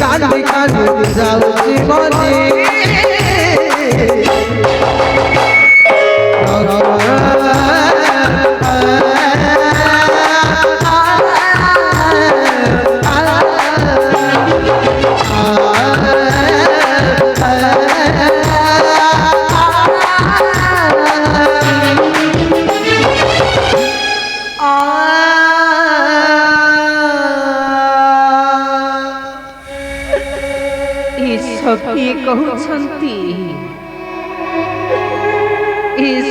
कांदी कांदी जाऊची मने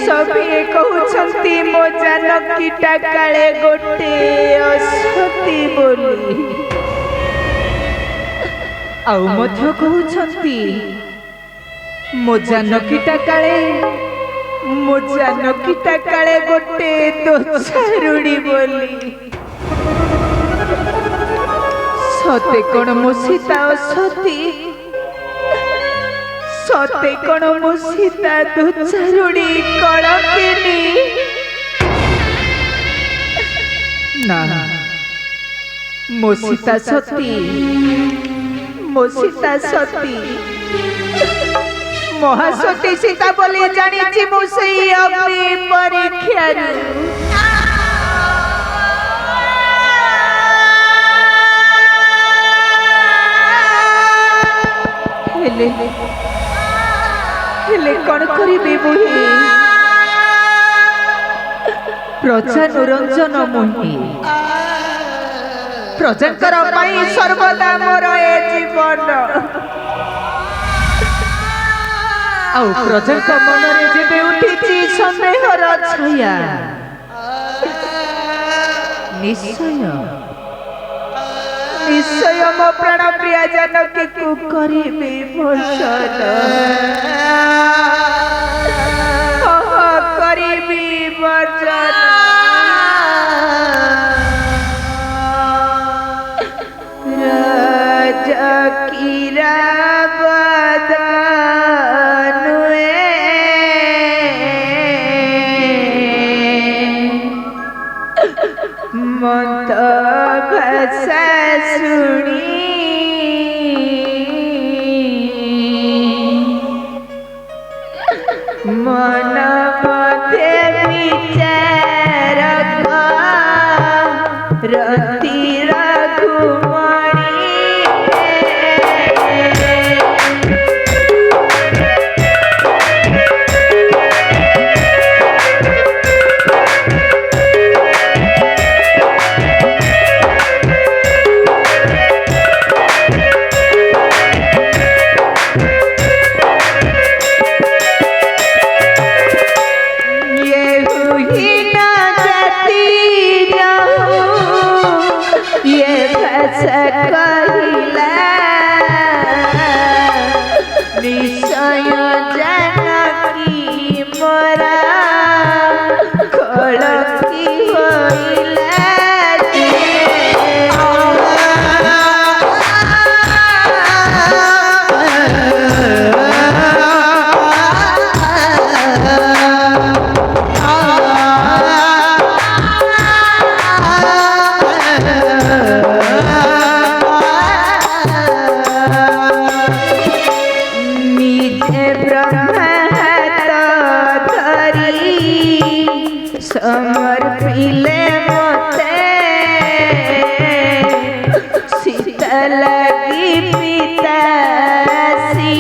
सभी कहउछंती मो जानकीटा काले गोटे असती बोली आउ मध्य कहउछंती मो जानकीटा काले गोटे दोछारुड़ी बोली सते कोन मो सीता असती सते कोन मो सीता दोछारुड़ी कलंकिनी ना मो सीता सती महासती सीता बोली जानी मु सेई अग्नि परीक्षा हेले कौन करी बुढ़ी प्रजा निरंजन मुहि प्रजंकर सर्वदा मोर ए जीवन प्रजंक मनरे जेबे उठी सन्देहर छाया निश्चय मो प्राण प्रिया जानकी को करिबे भोजन करिबे भोजन राजकीरा मत भाषा सुनी मन मध्य विचार रति समर्पिले मते सीता लगी पितासी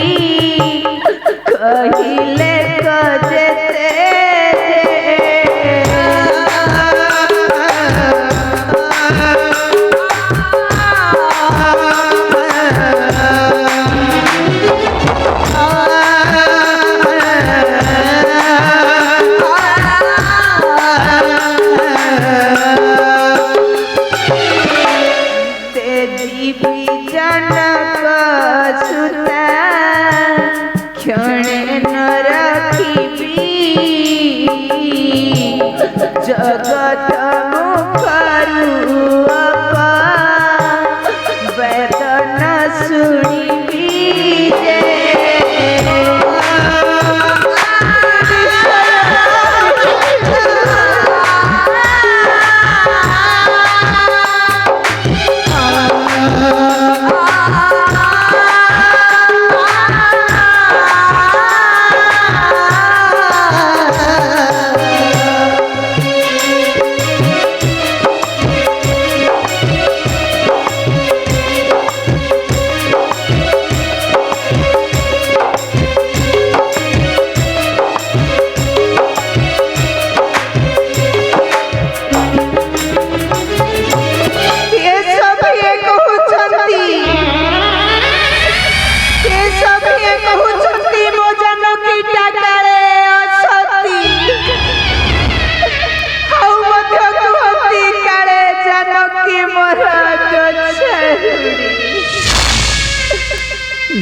कहिले कजते जगत मुखरू वेदन सुनी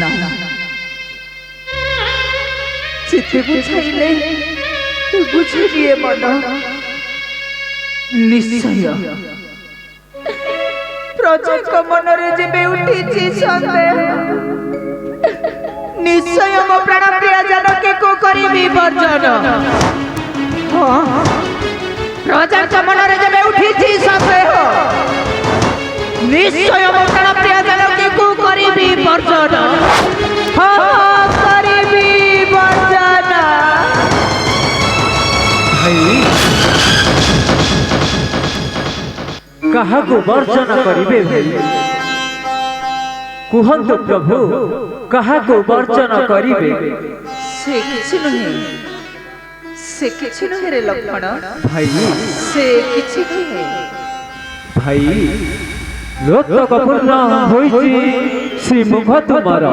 ना चिते बुझाइले तू बुझिए मन निश्चय प्रजा मनरे जेबे उठी सन्देह निश्चय मो प्राण प्रिय जनके को करी वर्जन प्रजा मनरे जेबे उठी सन्देह निश्चय मो प्राण प्रिय जनके को करी वर्जन करी वर्जन कहा को वर्जन करिबे कुहंतु प्रभु कहा को वर्जन करिबे से किछि नहे रे लक्ष्मण भाई से किछि नहे भाई लोक कपूर्ण होइछि श्री मुख तुमार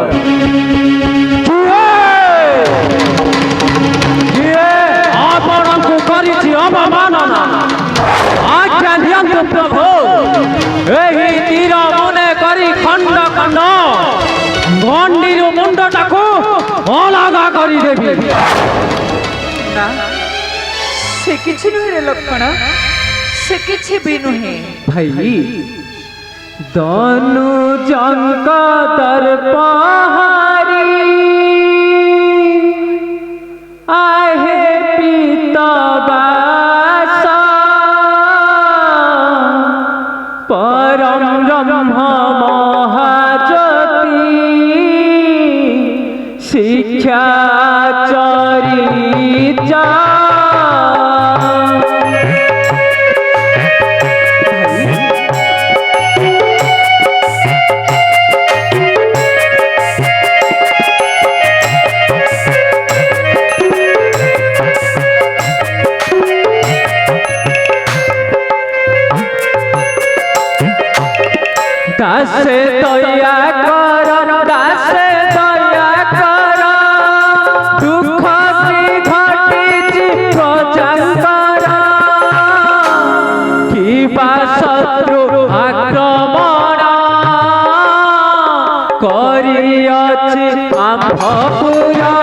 आपण को करिछि अवमानना आज्ञा दियंतु प्रभु एही तीर मने करी खंड खंड गंडीर मुंडटाकू अलगा करी देबी ना से किछि नहे रे लक्ष्मण से किछि भी नहे भाई दानु जंका दरपहारी आहे पिता बासा परम ब्रह्म महाज्योति शिक्षा चरिचा दासे दया कर दासे दया कर दुख की घटिछि प्रजांकर किबा शत्रु आक्रमण करियछि आम्भपुरा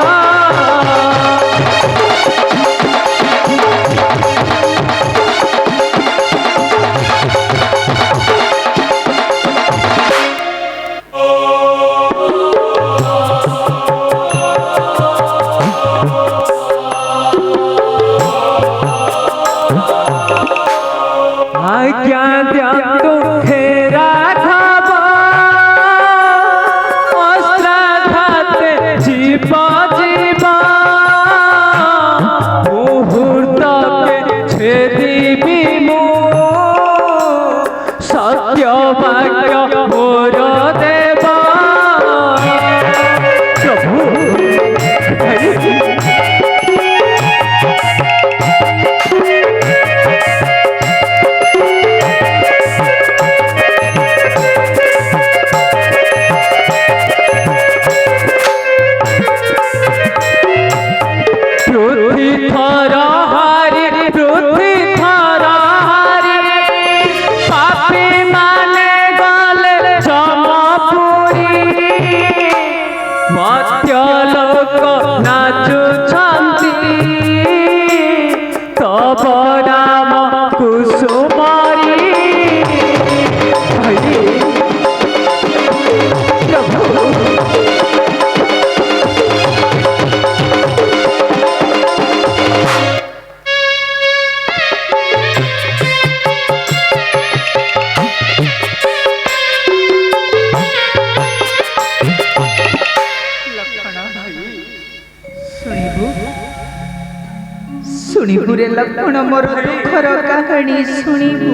शुणिबु रे लक्ष्मण मोर दुखर कहानी शुणिबु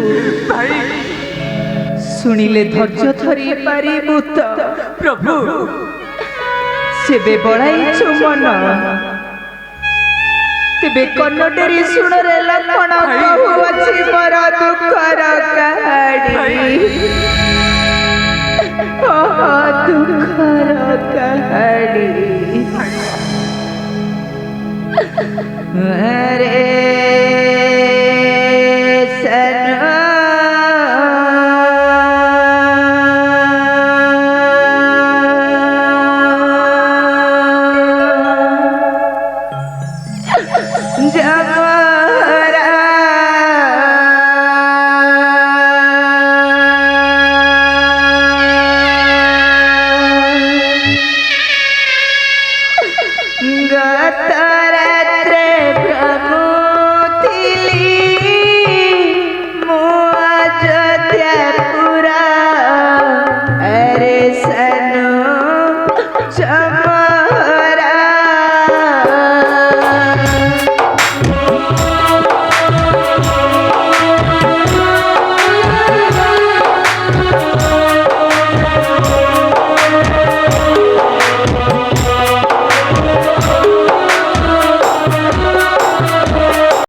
शुणिले धैर्य धरी पारिबु तो प्रभु सेबे बड़ाई मन तेबे कन्नडेरी शुण रे लक्ष्मण कहू अछि मोर दुखर कहानी